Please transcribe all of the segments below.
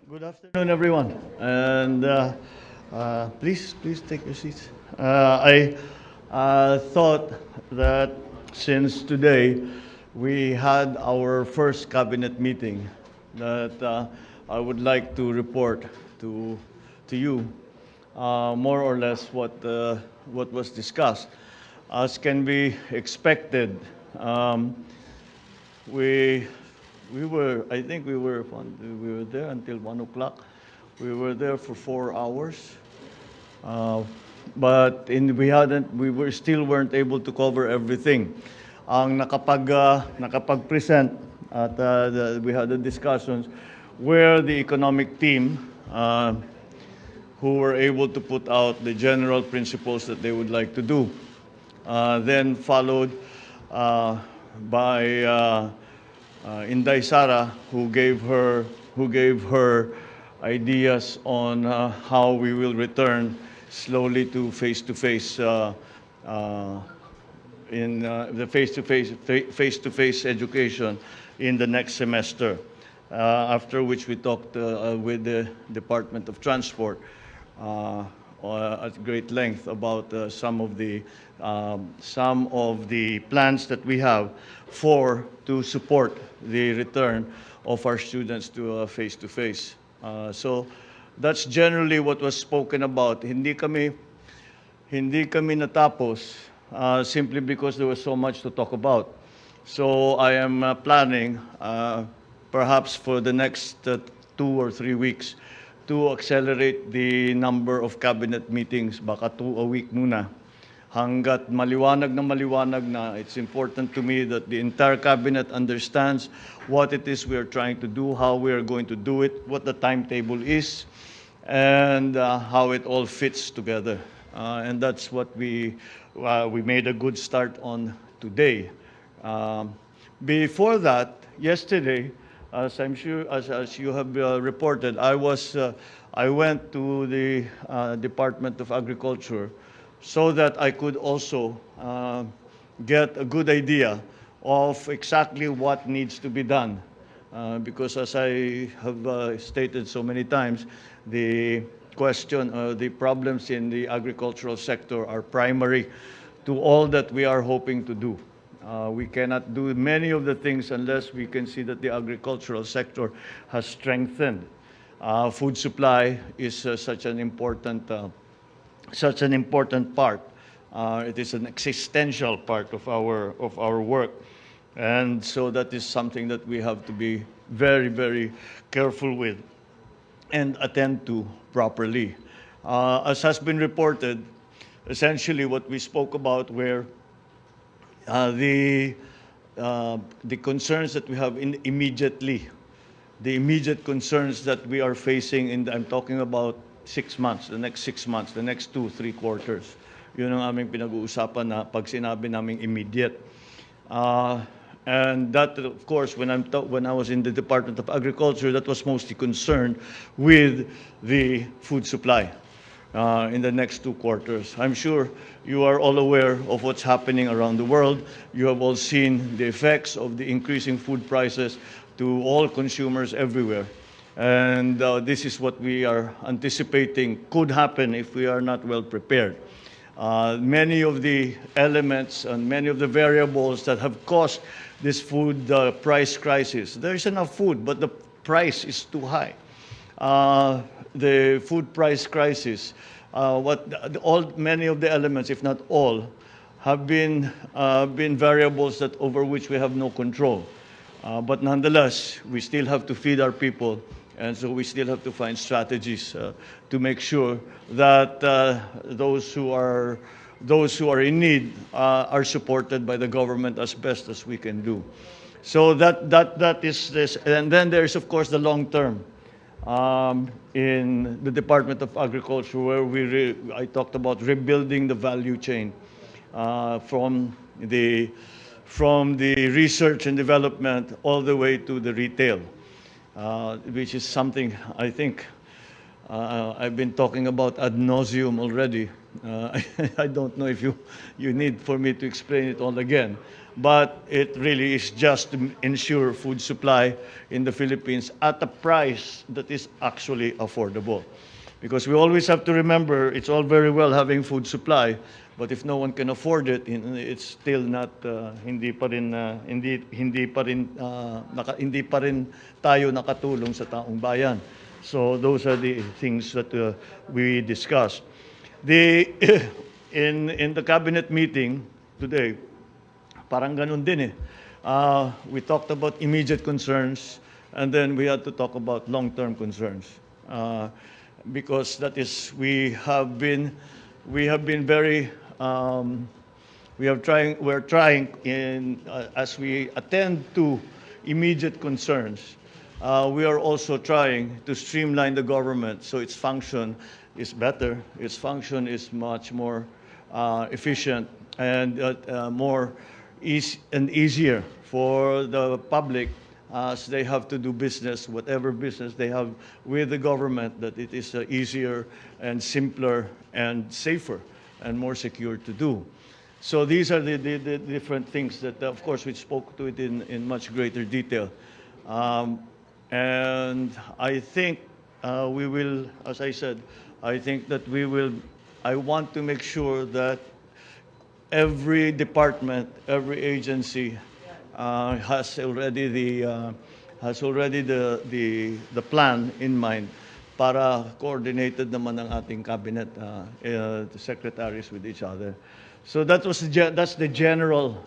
Good afternoon, everyone, and please take your seats. I thought that since today we had our first cabinet meeting, that I would like to report to you more or less what was discussed. As can be expected, we I think we were there until 1 o'clock. We were there for 4 hours, but we still weren't able to cover everything. Ang nakapag-present at we had the discussions where the economic team who were able to put out the general principles that they would like to do. Then followed by Inday Sara, who gave her ideas on how we will return slowly to face-to-face in the face-to-face education in the next semester. After which we talked with the Department of Transport at great length about some of the plans that we have to support the return of our students to face-to-face. So that's generally what was spoken about. Hindi kami natapos simply because there was so much to talk about. So I am planning perhaps for the next 2 or 3 weeks to accelerate the number of cabinet meetings, baka 2 a week muna. Hanggat maliwanag na, it's important to me that the entire cabinet understands what it is we are trying to do, how we are going to do it, what the timetable is, and how it all fits together. And that's what we made a good start on today. Before that, yesterday, as I'm sure, as you have reported, I went to the Department of Agriculture so that I could also get a good idea of exactly what needs to be done. Because as I have stated so many times, the problems in the agricultural sector are primary to all that we are hoping to do. We cannot do many of the things unless we can see that the agricultural sector has strengthened. Food supply is such an important part. It is an existential part of our work, and so that is something that we have to be very, very careful with and attend to properly. As has been reported, essentially what we spoke about were the concerns that we have immediately, the immediate concerns that we are facing I'm talking about 6 months, the next 6 months, the next 2-3 quarters. Yun ang aming pinag-uusapan na pag sinabi naming immediate. And that, of course, when I was in the Department of Agriculture, that was mostly concerned with the food supply in the next 2 quarters. I'm sure you are all aware of what's happening around the world. You have all seen the effects of the increasing food prices to all consumers everywhere. And this is what we are anticipating could happen if we are not well prepared. Many of the elements and many of the variables that have caused this food price crisis, there is enough food, but the price is too high. The food price crisis, many of the elements, if not all, have been variables over which we have no control. But nonetheless, we still have to feed our people, and so we still have to find strategies to make sure that those who are in need are supported by the government as best as we can do. So that is this, and then there is of course the long term. In the Department of Agriculture, where I talked about rebuilding the value chain from the research and development all the way to the retail, which is something I think I've been talking about ad nauseum already. I don't know if you need for me to explain it all again. But it really is just to ensure food supply in the Philippines at a price that is actually affordable. Because we always have to remember, it's all very well having food supply, but if no one can afford it, it's still not hindi pa rin hindi pa rin tayo nakatulong sa taong bayan. So those are the things that we discussed. In the cabinet meeting today, parang ganun din eh. We talked about immediate concerns, and then we had to talk about long-term concerns. Because that is, we're trying as we attend to immediate concerns, we are also trying to streamline the government so its function is better, its function is much more efficient and more easier for the public as they have to do business, whatever business they have with the government, that it is easier and simpler and safer and more secure to do. So these are the different things that, of course, we spoke to it in much greater detail. And I think we will, as I said, I think that I want to make sure that every department, every agency has already the plan in mind para coordinated naman ang ating cabinet the secretaries with each other. So that's the general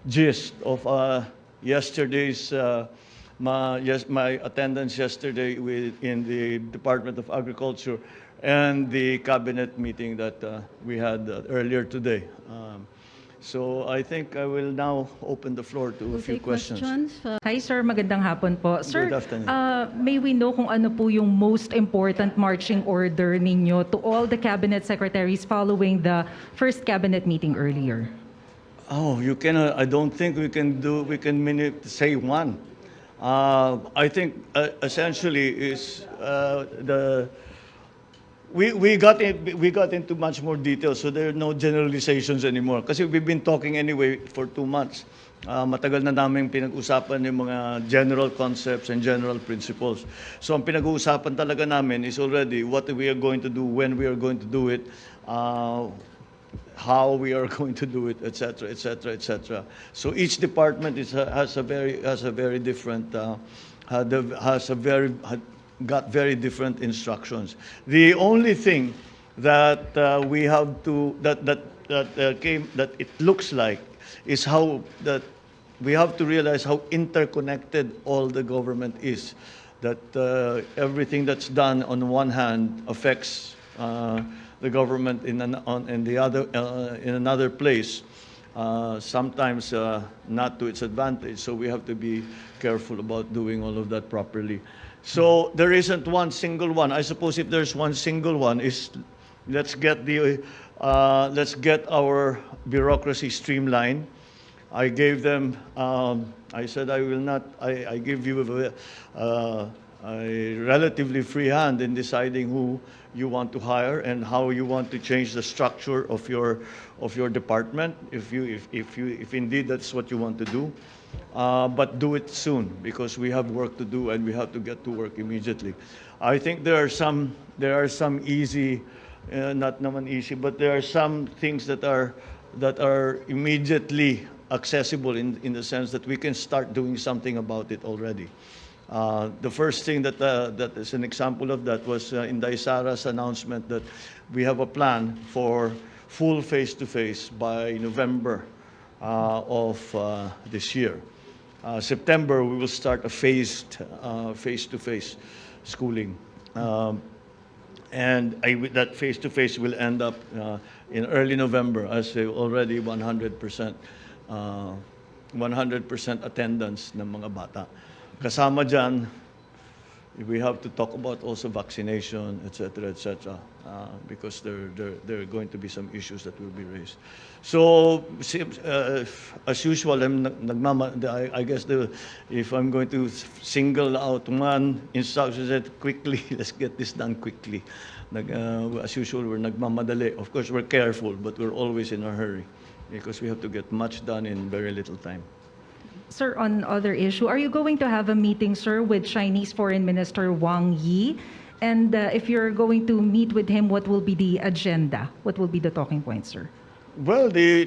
gist of yesterday's my attendance yesterday in the Department of Agriculture and the cabinet meeting that we had earlier today. So I think I will now open the floor to a few questions. Hi sir, magandang hapon po. Sir, Good afternoon. May we know kung ano po yung most important marching order ninyo to all the cabinet secretaries following the first cabinet meeting earlier? Oh, you cannot. I don't think we can say one. I think essentially is we got into much more detail, so there are no generalizations anymore. Kasi we've been talking anyway for 2 months. Matagal na namin pinag-usapan yung mga general concepts and general principles. So ang pinag-uusapan talaga namin is already what we are going to do, when we are going to do it, how we are going to do it, etc., etc., etc. So each department has got very different instructions. The only thing that we have to that it looks like is how that we have to realize how interconnected all the government is. That everything that's done on one hand affects the government in another place. Sometimes not to its advantage. So we have to be careful about doing all of that properly. So there isn't one single one. I suppose if there's one single one, is let's get our bureaucracy streamlined. I gave them. I said I will not. I give you a relatively free hand in deciding who you want to hire and how you want to change the structure of your department. If indeed that's what you want to do. But do it soon because we have work to do and we have to get to work immediately. I think there are some easy, not naman easy, but there are some things that are immediately accessible in the sense that we can start doing something about it already. The first thing that is an example of that was in Daisara's announcement that we have a plan for full face-to-face by November of this year. September, we will start a phased face-to-face schooling. And that face-to-face will end up in early November as already 100% attendance ng mga bata. Kasama dyan, we have to talk about also vaccination, etc., because there are going to be some issues that will be raised. So, as usual, I guess if I'm going to single out one instruction, that quickly, let's get this done quickly. As usual, we're nagmamadali. Of course, we're careful, but we're always in a hurry because we have to get much done in very little time. Sir, on other issue, are you going to have a meeting, sir, with Chinese Foreign Minister Wang Yi? And if you're going to meet with him, what will be the agenda? What will be the talking points, sir? Well, the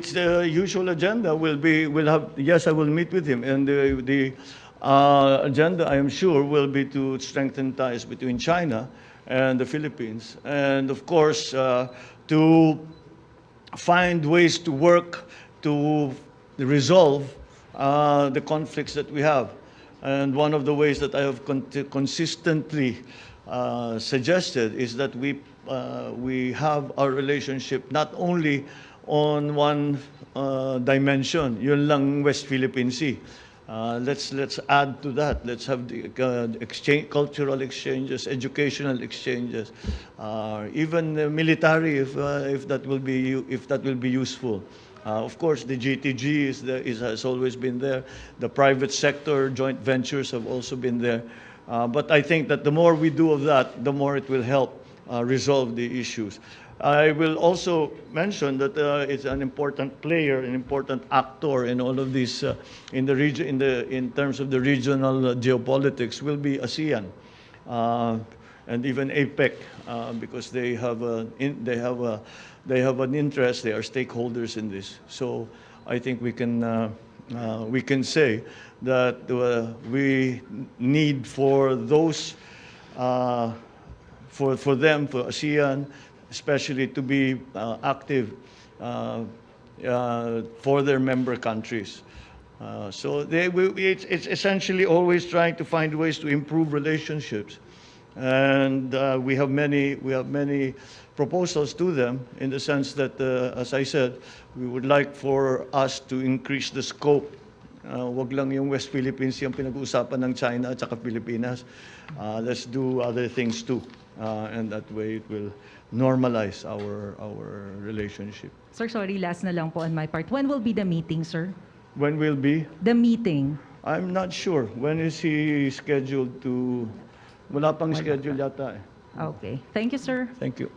usual agenda will have, yes, I will meet with him. And the agenda, I am sure, will be to strengthen ties between China and the Philippines. And of course, to find ways to work to resolve the conflicts that we have. And one of the ways that I have consistently suggested is that we have our relationship not only on one dimension, yun lang West Philippine Sea. Let's add to that. Let's have the cultural exchanges, educational exchanges, even military, if that will be useful. Of course, the GTG has always been there. The private sector joint ventures have also been there. But I think that the more we do of that, the more it will help resolve the issues. I will also mention that it's an important player, an important actor in all of this in the region, in terms of the regional geopolitics, will be ASEAN and even APEC, because they have an interest. They are stakeholders in this. So I think we can say that we need for those for them, for ASEAN, especially to be active for their member countries. So it's essentially always trying to find ways to improve relationships. And we have many proposals to them in the sense that, as I said, we would like for us to increase the scope. Wag lang yung West Philippines yung pinag-uusapan ng China at saka Pilipinas. Let's do other things too. And that way it will normalize our relationship. Sir, sorry, last na lang po on my part. When will be the meeting, sir? When will be? The meeting. I'm not sure. When is he scheduled to... Wala pang schedule yata eh. Okay. Thank you, sir. Thank you.